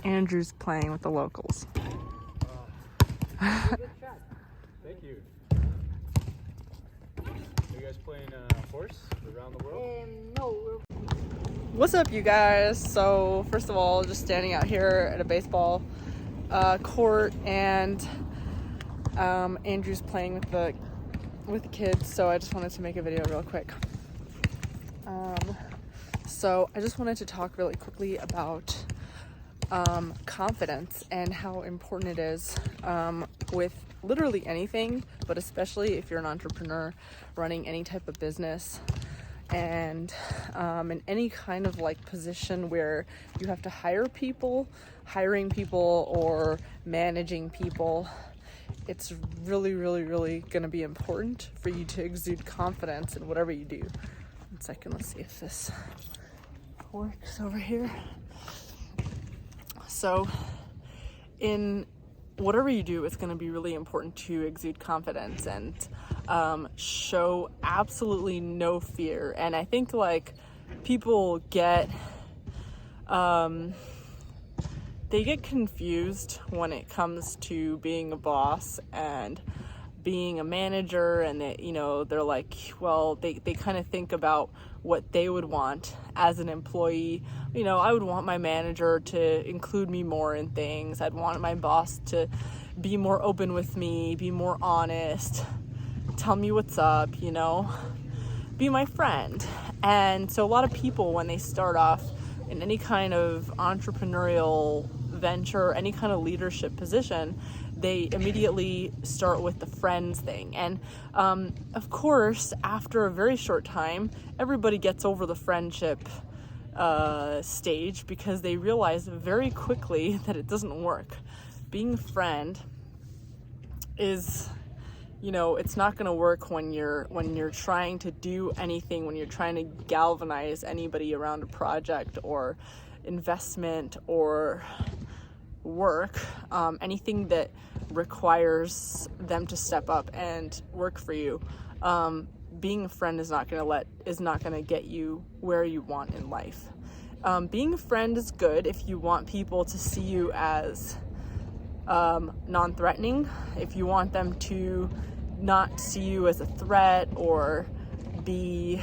Andrew's playing with the locals. Thank you. Are you guys playing horse around the world? No, What's up, you guys? So first of all, just standing out here at a baseball court, and Andrew's playing with the kids, so I just wanted to make a video real quick. So I just wanted to talk really quickly about confidence and how important it is with literally anything, but especially if you're an entrepreneur running any type of business, and in any kind of like position where you have to hiring people or managing people. It's really going to be important for you to exude confidence in whatever you do. 1 second, let's see if this works over here. So in whatever you do, it's going to be really important to exude confidence and show absolutely no fear. And I think like people get they get confused when it comes to being a boss and being a manager, and they're like, well, they kind of think about what they would want as an employee. I would want my manager to include me more in things. I'd want my boss to be more open with me, be more honest, tell me what's up, be my friend. And so a lot of people, when they start off in any kind of entrepreneurial venture, any kind of leadership position, they immediately start with the friends thing. And of course, after a very short time, everybody gets over the friendship stage, because they realize very quickly that it doesn't work. Being a friend is, it's not going to work when you're trying to do anything, when you're trying to galvanize anybody around a project or investment or work, anything that requires them to step up and work for you. Being a friend is not going to get you where you want in life. Being a friend is good if you want people to see you as non-threatening, if you want them to not see you as a threat or be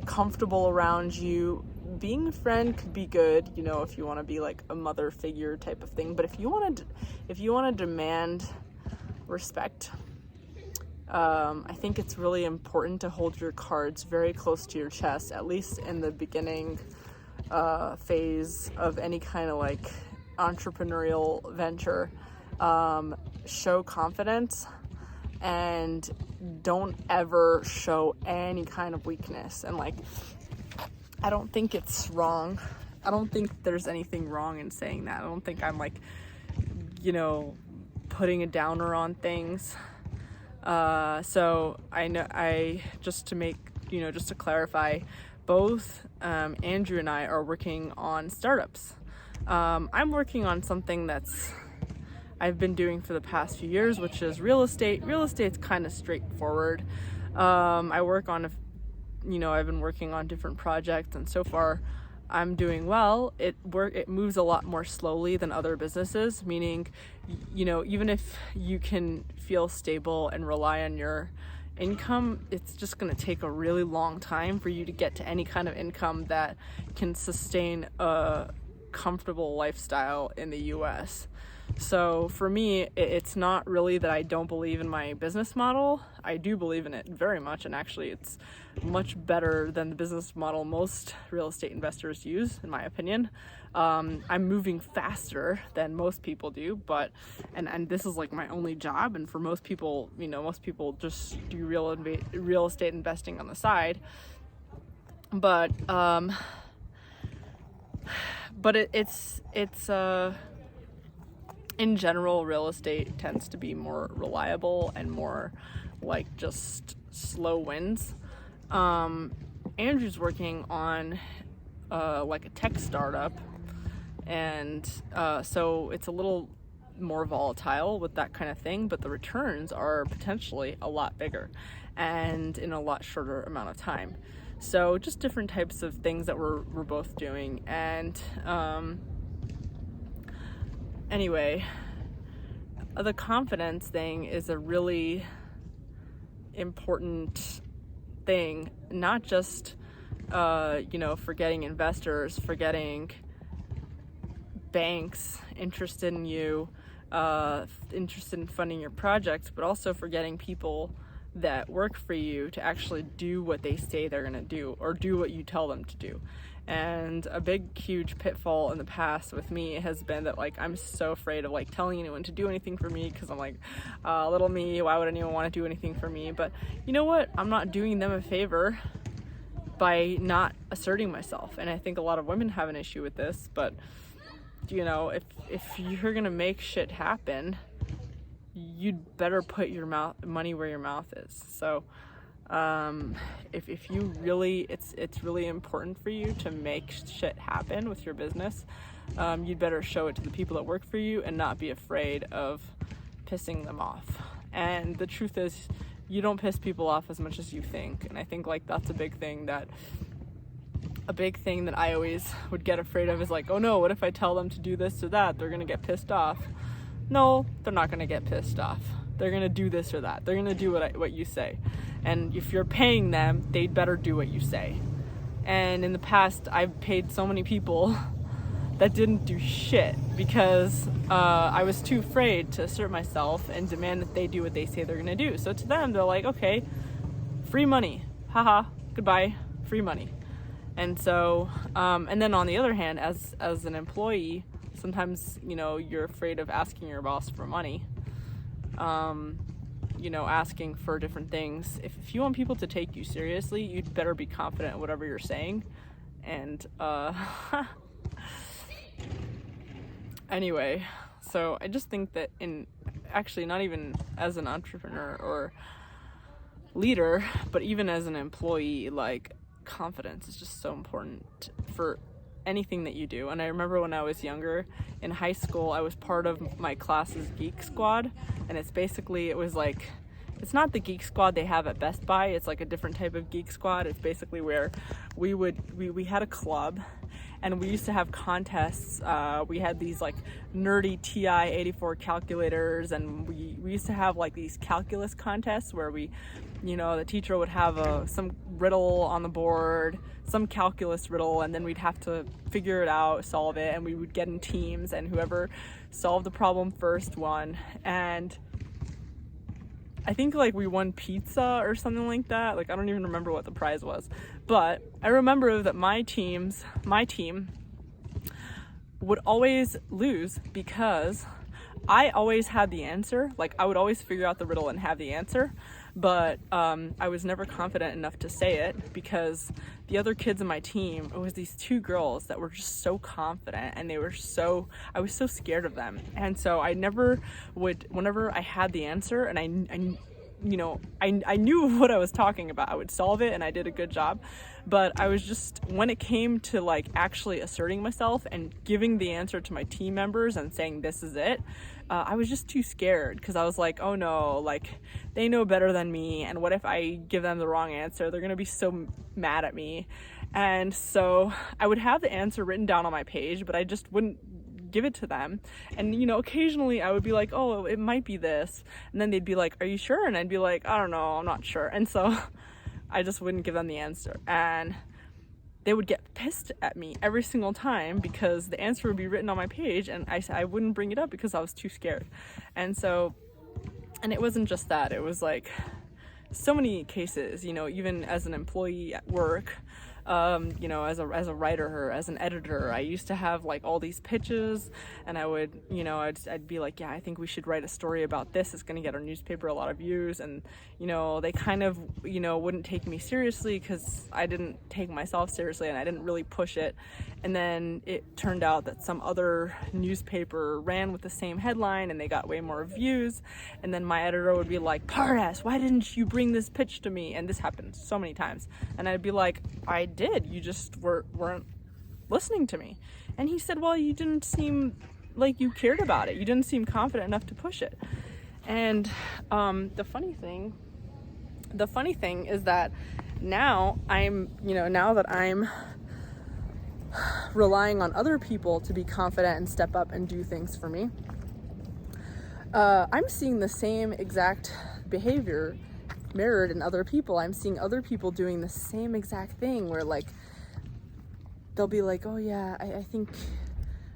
comfortable around you. Being a friend could be good, if you want to be like a mother figure type of thing. But if you want to demand respect, I think it's really important to hold your cards very close to your chest, at least in the beginning phase of any kind of like entrepreneurial venture. Show confidence and don't ever show any kind of weakness. And like, I don't think it's wrong. I don't think there's anything wrong in saying that. I don't think I'm like, putting a downer on things. So just to clarify, both Andrew and I are working on startups. I'm working on something I've been doing for the past few years, which is real estate. Real estate's kind of straightforward. I've been working on different projects, and so far I'm doing well. It moves a lot more slowly than other businesses, meaning, even if you can feel stable and rely on your income, it's just going to take a really long time for you to get to any kind of income that can sustain a comfortable lifestyle in the US. So for me, it's not really that I don't believe in my business model. I do believe in it very much, and actually it's much better than the business model most real estate investors use, in my opinion. I'm moving faster than most people do, but and this is like my only job, and for most people, most people just do real estate investing on the side. But it's in general, real estate tends to be more reliable and more like just slow wins. Andrew's working on like a tech startup, and so it's a little more volatile with that kind of thing, but the returns are potentially a lot bigger and in a lot shorter amount of time. So just different types of things that we're both doing. And anyway, the confidence thing is a really important thing, not just for getting investors, for getting banks interested in you, interested in funding your projects, but also for getting people that work for you to actually do what they say they're going to do, or do what you tell them to do. And a big, huge pitfall in the past with me has been that, like, I'm so afraid of, like, telling anyone to do anything for me, because I'm like, little me, why would anyone want to do anything for me? But you know what? I'm not doing them a favor by not asserting myself. And I think a lot of women have an issue with this, but if you're gonna make shit happen, you'd better put your money where your mouth is. So if you really, it's really important for you to make shit happen with your business, you'd better show it to the people that work for you and not be afraid of pissing them off. And the truth is, you don't piss people off as much as you think. And I think, like, that's a big thing that I always would get afraid of, is like, oh no, what if I tell them to do this or that? They're gonna get pissed off. No, they're not gonna get pissed off. They're gonna do this or that. They're gonna do what you say. And if you're paying them, they'd better do what you say. And in the past, I've paid so many people that didn't do shit because I was too afraid to assert myself and demand that they do what they say they're gonna do. So to them, they're like, okay, free money, haha, goodbye, free money. And so, and then on the other hand, as an employee, sometimes, you're afraid of asking your boss for money, asking for different things. If you want people to take you seriously, you'd better be confident in whatever you're saying. And, anyway, so I just think that not even as an entrepreneur or leader, but even as an employee, like, confidence is just so important for anything that you do. And I remember when I was younger, in high school, I was part of my class's Geek Squad, and it's not the Geek Squad they have at Best Buy. It's like a different type of Geek Squad. It's basically where we had a club, and we used to have contests. We had these, like, nerdy TI-84 calculators, and we used to have, like, these calculus contests where the teacher would have some riddle on the board, some calculus riddle, and then we'd have to figure it out, solve it, and we would get in teams, and whoever solved the problem first won. And I think, like, we won pizza or something like that. Like, I don't even remember what the prize was. But I remember that my team would always lose because I always had the answer. Like, I would always figure out the riddle and have the answer. But I was never confident enough to say it because the other kids in my team, it was these two girls that were just so confident, and I was so scared of them. And so I never would, whenever I had the answer and I knew what I was talking about, I would solve it and I did a good job. But I was just, when it came to, like, actually asserting myself and giving the answer to my team members and saying this is it, I was just too scared because I was like, oh no, like, they know better than me, and what if I give them the wrong answer? They're gonna be so mad at me. And so I would have the answer written down on my page, but I just wouldn't give it to them. And occasionally I would be like, oh, it might be this, and then they'd be like, are you sure? And I'd be like, I don't know, I'm not sure. And so I just wouldn't give them the answer, and they would get pissed at me every single time because the answer would be written on my page, and I wouldn't bring it up because I was too scared. And it wasn't just that, it was like so many cases, even as an employee at work, as a writer or as an editor, I used to have, like, all these pitches, and I would, I'd be like, yeah, I think we should write a story about this. It's going to get our newspaper a lot of views. And, they kind of, wouldn't take me seriously because I didn't take myself seriously and I didn't really push it. And then it turned out that some other newspaper ran with the same headline and they got way more views. And then my editor would be like, Pardes, why didn't you bring this pitch to me? And this happened so many times. And I'd be like, I did, you just weren't listening to me. And he said, well, you didn't seem like you cared about it. You didn't seem confident enough to push it. And the funny thing is that now I'm relying on other people to be confident and step up and do things for me, I'm seeing the same exact behavior mirrored in other people. I'm seeing other people doing the same exact thing where like they'll be like, oh yeah, I think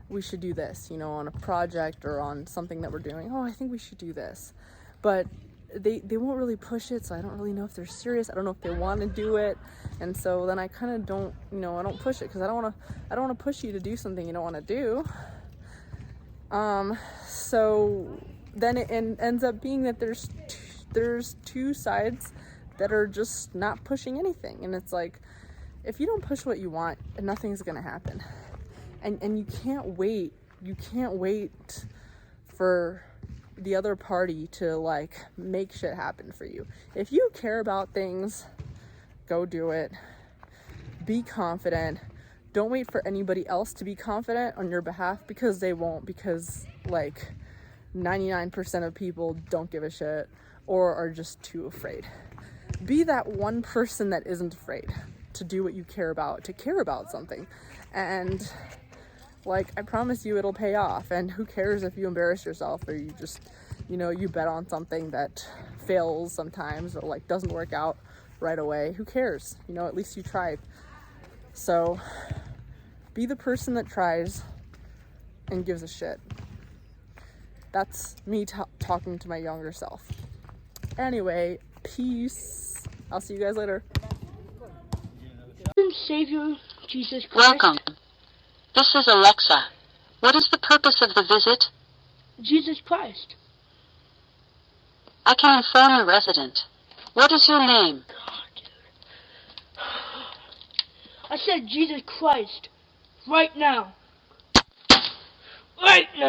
we should do this, you know, on a project or on something that we're doing. Oh, I think we should do this. But they won't really push it, so I don't really know if they're serious. I don't know if they want to do it. And so then I kind of don't, you know, I don't push it because I don't want to push you to do something you don't want to do. So then it ends up being that there's two sides that are just not pushing anything. And it's like, if you don't push what you want, nothing's going to happen. And you can't wait for the other party to like make shit happen for you. If you care about things, go do it. Be confident. Don't wait for anybody else to be confident on your behalf, because they won't, because like 99% of people don't give a shit or are just too afraid. Be that one person that isn't afraid to do what you care about, to care about something. And like, I promise you it'll pay off. And who cares if you embarrass yourself or you just, you know, you bet on something that fails sometimes or like doesn't work out right away. Who cares? You know, at least you tried. So be the person that tries and gives a shit. That's me talking to my younger self. Anyway, peace. I'll see you guys later. Savior Jesus Christ. Welcome. This is Alexa. What is the purpose of the visit? Jesus Christ. I can inform the resident. What is your name? God, dude. I said Jesus Christ. Right now. Right now.